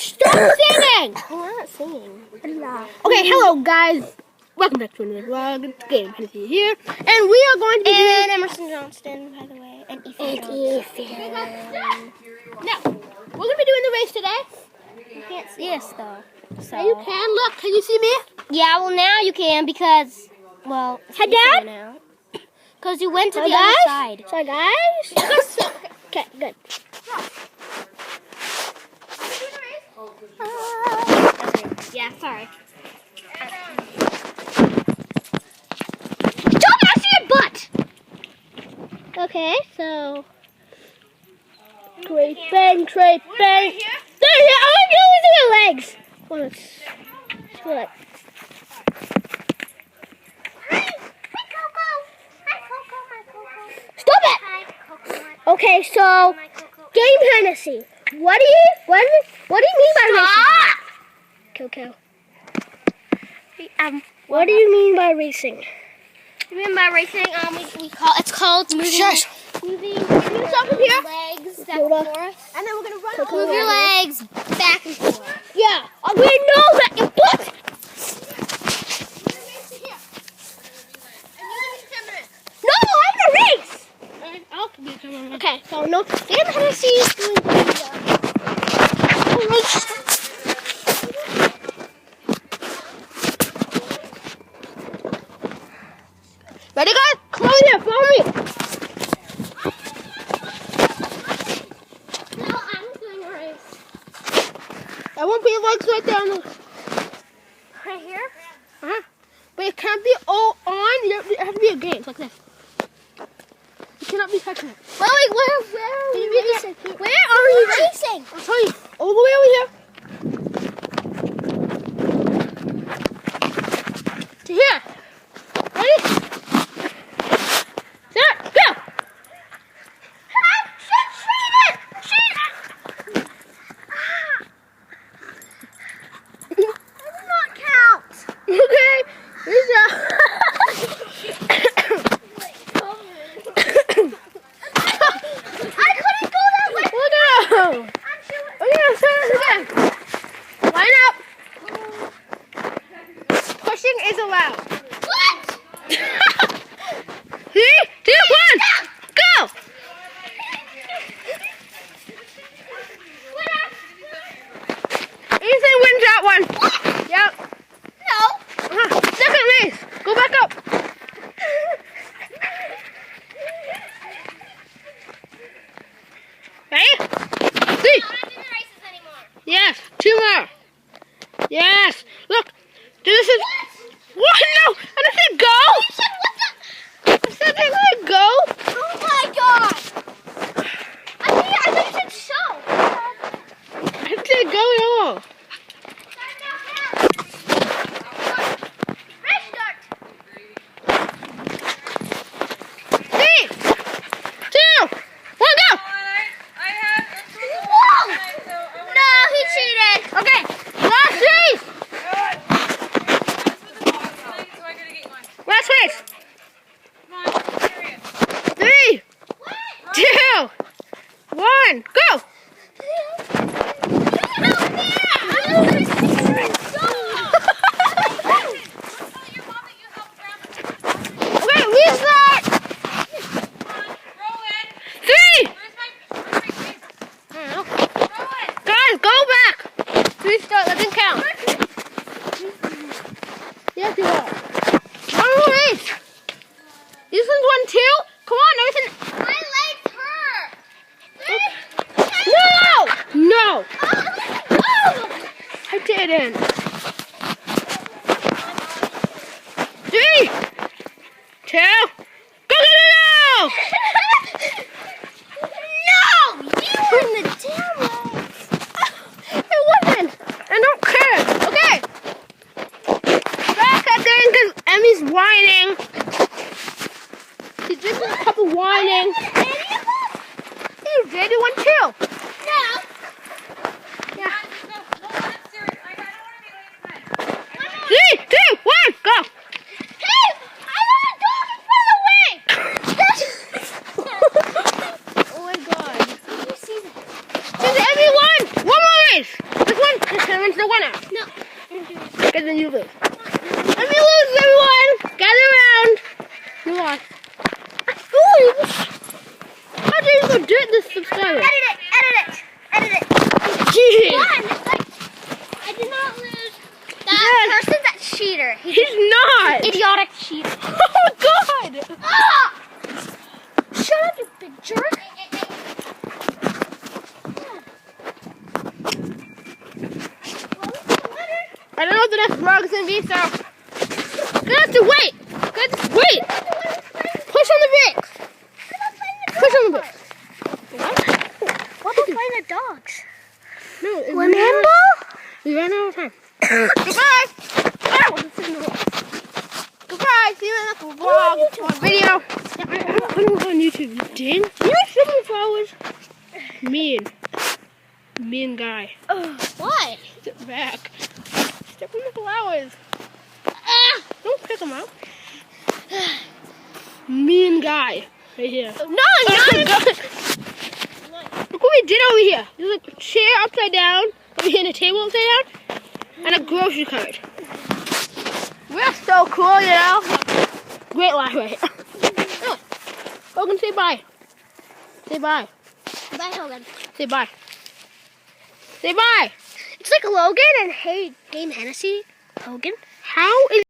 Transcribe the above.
stop singing! We're not singing. Okay, hello guys. Welcome back to another vlog. It's Game Hennessy here. And we are going to be doing... Emerson Johnston, by the way. And Ethan Johnson. Now, we're going to be doing the race today. You can't see us, though. So. Yeah, you can. Look, can you see me? Yeah, well, now you can because, well... Hi, Dad? Because you went to the other side. Sorry, guys. Okay, good. Yeah, sorry. Don't I see your butt! Okay, so... Great bang, great bang. There, yeah, I want to do with your legs. Well, it's good. Stop it! Okay, so Game Hennessy. What do you mean by racing? Coco. What do you mean by racing? You mean by racing? It's called moving. Shush. Moving Can you stop from here? legs back Yoda. and forth. And then we're gonna run. Move your legs back and forth. Yeah. We know that your butt. No, I'm gonna race. Okay, so no, Game Hennessy is doing the race. Ready, guys? Chloe, here, follow me. No, I'm doing a race. I won't put your legs right there. Right here? Uh-huh. But it can't be all on. It has to be a game, like this. You cannot be touching it. Where are you racing? Where are you racing? I'll tell you. All the way over here. To here. Ready? Set, go! Okay, here's line up. Pushing is allowed. What? 3, 2, 1, go! Ethan wins that one. Yep. No. Second race. Go back up. Ready? 3. I'm not doing races anymore. Yes. 2 more. Yes. Look. This is. What? No. I didn't say go. I said they let go. Oh my god. I thought you said show. I didn't say go at all. Restart. 3, 2, 1, go. Whoa! No, he cheated. Okay. Last race. Last race. 3, 2, 1, go. Okay, restart. 3. Guys, go back. Restart. That didn't count. Yes, you are. One more race. This one's 1, 2. Come on, Nathan. My legs hurt. No! No! I didn't. 3, 2, go, go, go, No! You were in the damn legs. go! It wasn't. I don't care. Okay. Back again because Emmy's whining. She's drinking a cup of whining. You did 1, 2. No. Yeah. Everyone's the winner. No. Because then you lose. And you lose, everyone. Gather around. You lost. Ooh, how did you go dirt this subscriber? Edit it. Jeez. Come on, it's like, I did not lose. That person's a cheater. He's not. Idiotic cheater. Oh my god. Ah! Shut up, you big jerk. I don't know what the next vlog is going to be, so gonna have to wait. Wait. Push on the brakes. Push on the brakes. What? What about playing the dogs? No. Remember? We ran out of time. Goodbye. Oh, this is in the wrong. Goodbye. See you in the next vlog or video. I don't know on YouTube. You ding. You have so many flowers. Mean guy. Why? Step back. Step on the flowers. Don't pick them out. Mean guy. Right here. No, Look what we did over here. There's a chair upside down. Over here and a table upside down. And a grocery cart. We're so cool, you know. Great life right here. Logan, say bye. Say bye. Bye, Hogan. Say bye. Say bye. It's like Logan and Hey Hennessy. Hogan. How is